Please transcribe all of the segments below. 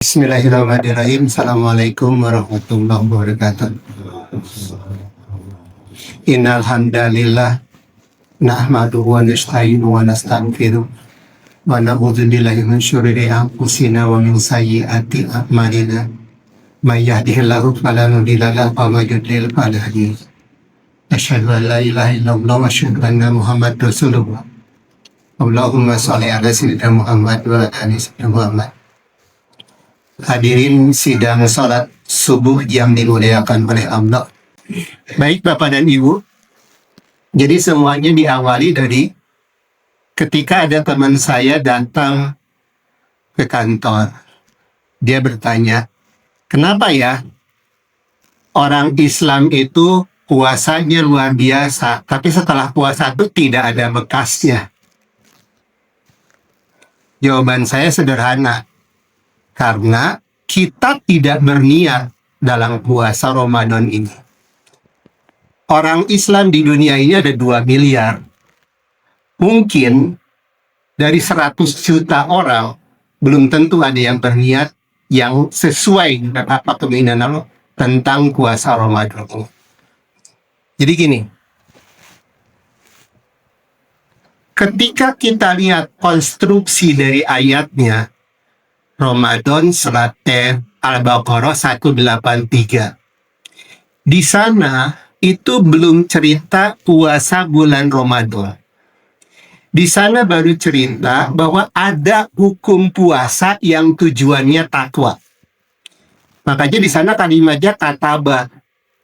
Bismillahirrahmanirrahim. Assalamualaikum warahmatullahi wabarakatuh. Innal hamdalillah nahmaduhu wa nasta'inuhu wa nastaghfiruh wa na'udzu billahi min syururi anfusina wa min sayyiati a'malina. May yahdihillahu fala mudilla lahu wa may yudlil fala hadiya lahu. Asyhadu an la ilaha illallah wa asyhadu anna Muhammadar Rasulullah. Allahumma shalli ala sayyidina Muhammad wa ala ali sayyidina Muhammad. Hadirin sidang salat subuh yang dimuliakan oleh Allah. Baik Bapak dan Ibu, jadi semuanya diawali dari ketika ada teman saya datang ke kantor. Dia bertanya, kenapa ya orang Islam itu puasanya luar biasa, tapi setelah puasa itu tidak ada bekasnya? Jawaban saya sederhana. Karena kita tidak berniat dalam puasa Ramadan ini. Orang Islam di dunia ini ada 2 miliar. Mungkin dari 100 juta orang, belum tentu ada yang berniat yang sesuai dengan apa keinginan Allah tentang puasa Ramadan. Jadi gini, ketika kita lihat konstruksi dari ayatnya, Ramadan surat Al-Baqarah 183. Di sana itu belum cerita puasa bulan Ramadan. Di sana baru cerita bahwa ada hukum puasa yang tujuannya takwa. Makanya di sana kalimatnya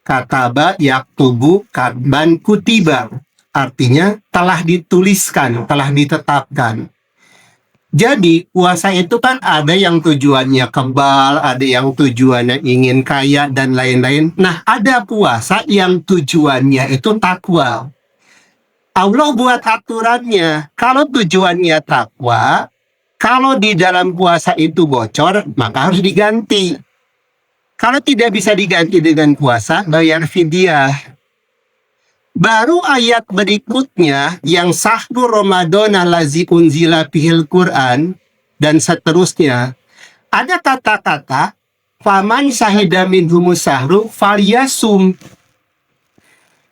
kataba yaktubu karban kutiba. Artinya telah dituliskan, telah ditetapkan. Jadi puasa itu kan ada yang tujuannya kebal, ada yang tujuannya ingin kaya dan lain-lain. Nah, ada puasa yang tujuannya itu takwa. Allah buat aturannya. Kalau tujuannya takwa, kalau di dalam puasa itu bocor, maka harus diganti. Kalau tidak bisa diganti dengan puasa, bayar fidyah. Baru ayat berikutnya yang sahru Ramadan allazi unzila fihil Quran dan seterusnya, ada kata-kata faman syahida minhumus sahru falyasum.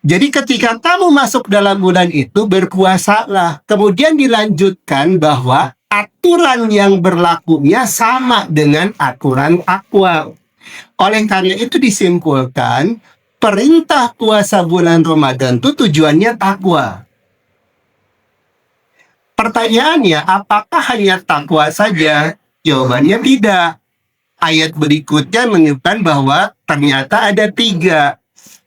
Jadi ketika kamu masuk dalam bulan itu berpuasalah. Kemudian dilanjutkan bahwa aturan yang berlakunya sama dengan aturan takwa. Oleh karena itu disimpulkan perintah puasa bulan Ramadan itu tujuannya takwa. Pertanyaannya, apakah hanya takwa saja? Jawabannya tidak. Ayat berikutnya menunjukkan bahwa ternyata ada 3.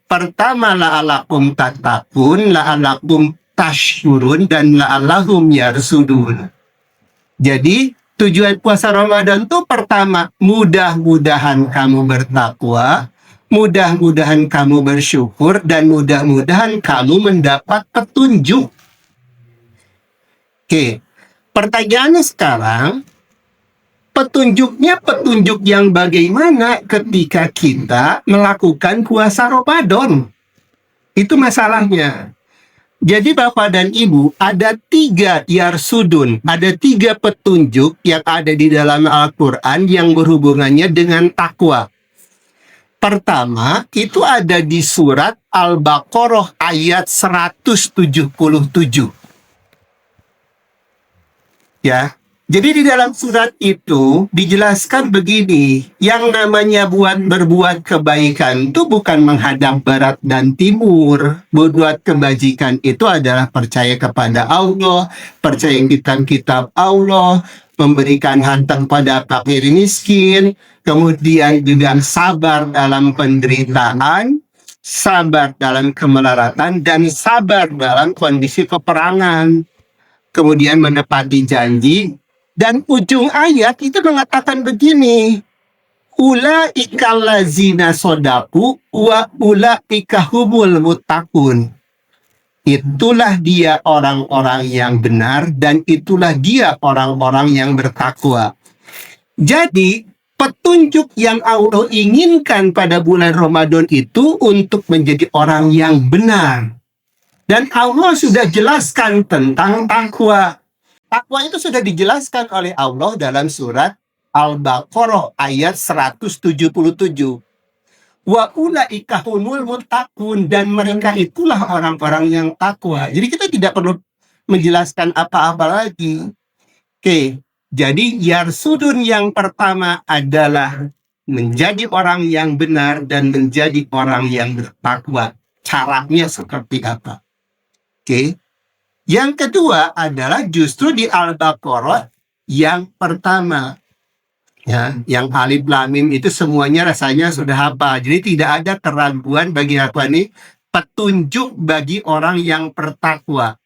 Pertama, la'alakum tattaqun, la'alakum tashkurun, dan la'allahum yarsudun. Jadi, tujuan puasa Ramadan itu pertama, mudah-mudahan kamu bertakwa, mudah-mudahan kamu bersyukur, dan mudah-mudahan kamu mendapat petunjuk. Oke, pertanyaannya sekarang, petunjuknya petunjuk yang bagaimana ketika kita melakukan puasa Ramadan? Itu masalahnya. Jadi Bapak dan Ibu, ada 3 yarsudun, ada 3 petunjuk yang ada di dalam Al-Quran yang berhubungannya dengan takwa. Pertama, itu ada di surat Al-Baqarah ayat 177. Ya, jadi di dalam surat itu dijelaskan begini, yang namanya berbuat kebaikan itu bukan menghadap barat dan timur. Berbuat kebajikan itu adalah percaya kepada Allah, percaya kitab-kitab Allah, memberikan harta pada fakir miskin, kemudian juga sabar dalam penderitaan, sabar dalam kemelaratan, dan sabar dalam kondisi peperangan. Kemudian menepati janji, dan ujung ayat itu mengatakan begini, ulaika allazina shadaku wa ulaika humul muttaqun. Itulah dia orang-orang yang benar dan itulah dia orang-orang yang bertakwa. Jadi, petunjuk yang Allah inginkan pada bulan Ramadan itu untuk menjadi orang yang benar. Dan Allah sudah jelaskan tentang takwa. Takwa itu sudah dijelaskan oleh Allah dalam surat Al-Baqarah ayat 177. Wa ulaika humul muttaqun, dan mereka itulah orang-orang yang takwa. Jadi kita tidak perlu menjelaskan apa-apa lagi. Oke, jadi yarsudun yang pertama adalah menjadi orang yang benar dan menjadi orang yang bertakwa. Caranya seperti apa? Oke. Yang kedua adalah justru di Al-Baqarah yang pertama. Ya, yang alif lam mim itu semuanya rasanya sudah hafal. Jadi tidak ada keraguan bagi apa nih? Petunjuk bagi orang yang bertakwa.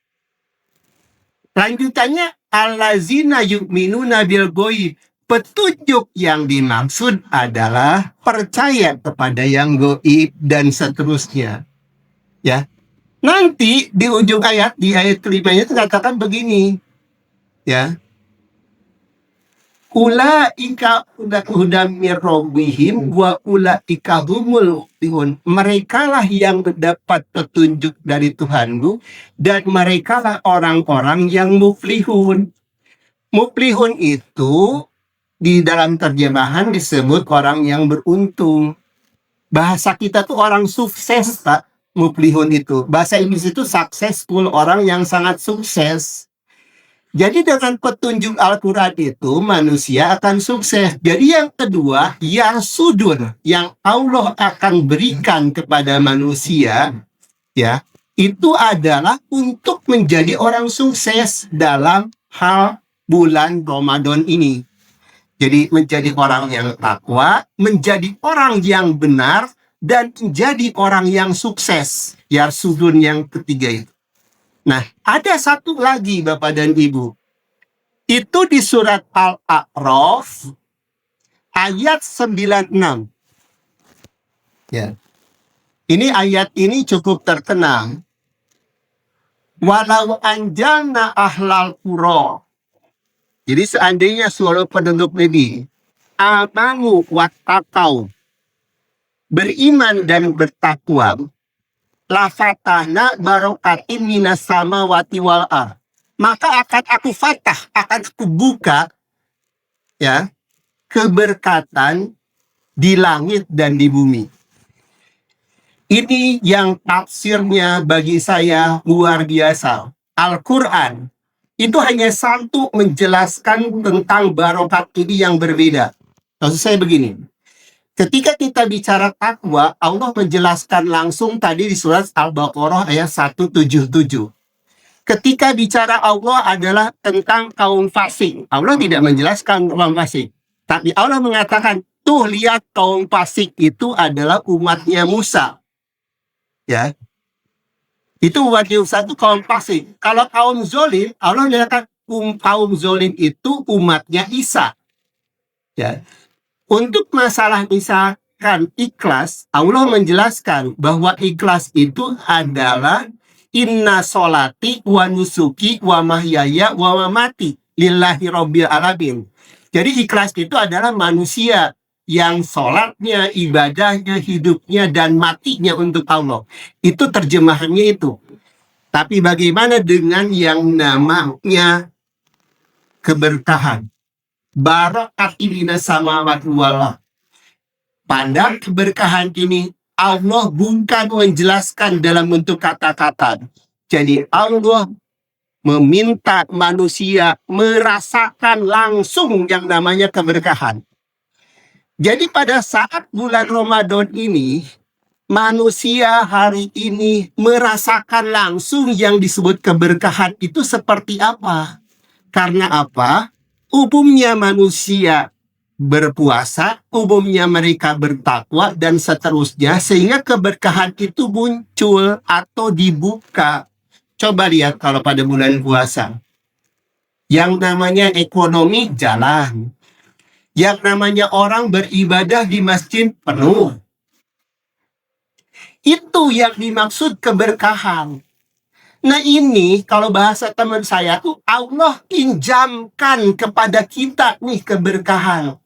Lanjutannya allazina yu'minuna bil ghaib. Petunjuk yang dimaksud adalah percaya kepada yang gaib dan seterusnya. Ya. Nanti di ujung ayat, di ayat kelimanya itu katakan begini. Ya. Ulaika hudam mir rabbihim wa ulaika humul muflihun. Merekalah yang mendapat petunjuk dari Tuhanmu dan merekalah orang-orang yang muflihun. Muflihun itu di dalam terjemahan disebut orang yang beruntung. Bahasa kita tuh orang sukses, Pak. Muflihun itu. Bahasa Inggris itu successful, orang yang sangat sukses. Jadi dengan petunjuk Al-Quran itu manusia akan sukses. Jadi yang kedua, yarsudur, yang Allah akan berikan kepada manusia, ya, itu adalah untuk menjadi orang sukses dalam hal bulan Ramadan ini. Jadi menjadi orang yang takwa, menjadi orang yang benar, dan menjadi orang yang sukses. Yarsudun yang ketiga itu. Nah, ada satu lagi Bapak dan Ibu. Itu di surat Al-A'raf ayat 96. Ya. Ini ayat ini cukup terkenal. Walau anjalna ahlal qura. Jadi seandainya seluruh penduduk negeri amanu wattaqau, beriman dan bertakwa, lafatahna barokatin minas samawati wal ardh, maka akan aku fatah, akan aku buka, ya, keberkatan di langit dan di bumi. Ini yang tafsirnya bagi saya luar biasa. Al-Quran itu hanya satu menjelaskan tentang barokat ini yang berbeda. Maksud saya begini, ketika kita bicara takwa, Allah menjelaskan langsung tadi di surat Al-Baqarah ayat 177. Ketika bicara Allah adalah tentang kaum fasik, Allah tidak menjelaskan kaum fasik. Tapi Allah mengatakan, tuh lihat kaum fasik itu adalah umatnya Musa. Ya, itu umatnya Musa itu kaum fasik. Kalau kaum zolim, Allah menyatakan kaum zolim itu umatnya Isa. Ya, untuk masalah misalkan ikhlas, Allah menjelaskan bahwa ikhlas itu adalah inna sholati wa nusuki wa mahyaya wa mamati lillahi rabbil alamin. Jadi ikhlas itu adalah manusia yang sholatnya, ibadahnya, hidupnya, dan matinya untuk Allah. Itu terjemahannya itu. Tapi bagaimana dengan yang namanya keberkahan? Barakat inna samawati wal ardh. Pada keberkahan ini Allah bukan menjelaskan dalam bentuk kata-kata. Jadi Allah meminta manusia merasakan langsung yang namanya keberkahan. Jadi pada saat bulan Ramadan ini, manusia hari ini merasakan langsung yang disebut keberkahan itu seperti apa? Karena apa? Umumnya manusia berpuasa, umumnya mereka bertakwa, dan seterusnya, sehingga keberkahan itu muncul atau dibuka. Coba lihat kalau pada bulan puasa, yang namanya ekonomi jalan, yang namanya orang beribadah di masjid penuh. Itu yang dimaksud keberkahan. Nah ini kalau bahasa teman saya tuh Allah pinjamkan kepada kita nih keberkahan.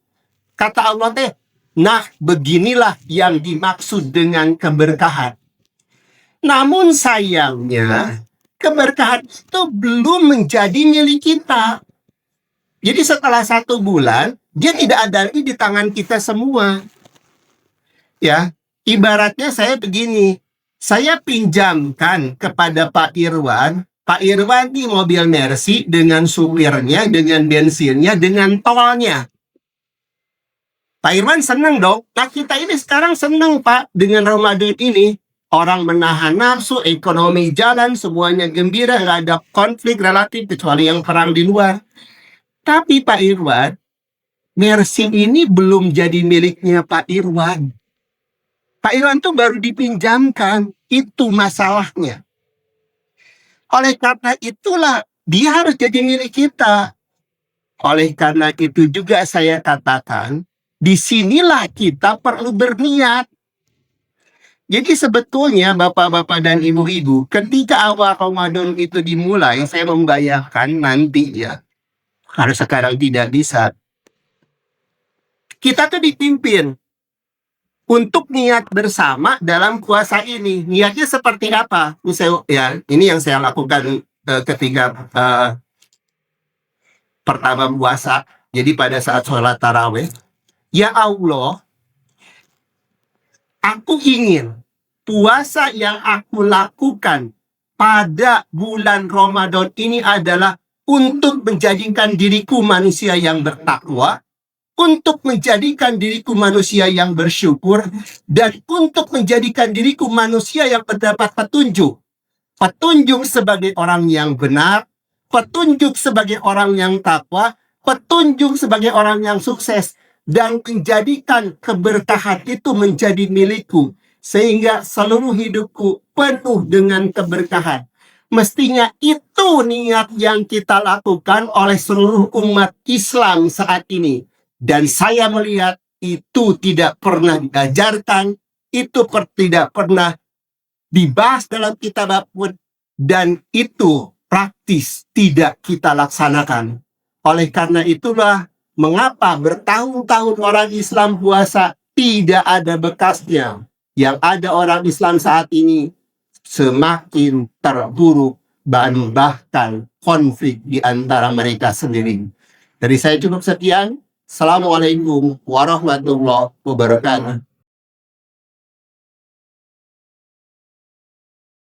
Kata Allah teh, nah beginilah yang dimaksud dengan keberkahan. Namun sayangnya keberkahan itu belum menjadi milik kita. Jadi setelah 1 bulan Dia tidak ada lagi di tangan kita semua. Ya, ibaratnya saya begini, saya pinjamkan kepada Pak Irwan. Pak Irwan ini mobil Mercy dengan supirnya, dengan bensinnya, dengan tolnya. Pak Irwan senang dong. Nah, kita ini sekarang senang, Pak, dengan Ramadan ini. Orang menahan nafsu, ekonomi jalan, semuanya gembira, nggak ada konflik relatif, kecuali yang perang di luar. Tapi Pak Irwan, Mercy ini belum jadi miliknya Pak Irwan. Pak Irwan tuh baru dipinjamkan. Itu masalahnya. Oleh karena itulah, dia harus jadi milik kita. Oleh karena itu juga saya katakan, disinilah kita perlu berniat. Jadi sebetulnya Bapak-Bapak dan Ibu-Ibu, ketika awal Ramadan itu dimulai, saya membayangkan nanti ya, harus sekarang tidak bisa. Kita tuh dipimpin untuk niat bersama dalam puasa ini. Niatnya seperti apa? Ini yang saya lakukan ketika pertama puasa. Jadi pada saat sholat tarawih, ya Allah, aku ingin puasa yang aku lakukan pada bulan Ramadan ini adalah untuk menjadikan diriku manusia yang bertakwa, untuk menjadikan diriku manusia yang bersyukur, dan untuk menjadikan diriku manusia yang mendapat petunjuk. Petunjuk sebagai orang yang benar, petunjuk sebagai orang yang takwa, petunjuk sebagai orang yang sukses, dan menjadikan keberkahan itu menjadi milikku, sehingga seluruh hidupku penuh dengan keberkahan. Mestinya itu niat yang kita lakukan oleh seluruh umat Islam saat ini. Dan saya melihat itu tidak pernah diajarkan, itu tidak pernah dibahas dalam kitab apapun, dan itu praktis tidak kita laksanakan. Oleh karena itulah mengapa bertahun-tahun orang Islam puasa tidak ada bekasnya. Yang ada orang Islam saat ini semakin terburuk, bahkan konflik di antara mereka sendiri. Dari saya cukup sekian. Assalamualaikum warahmatullahi wabarakatuh.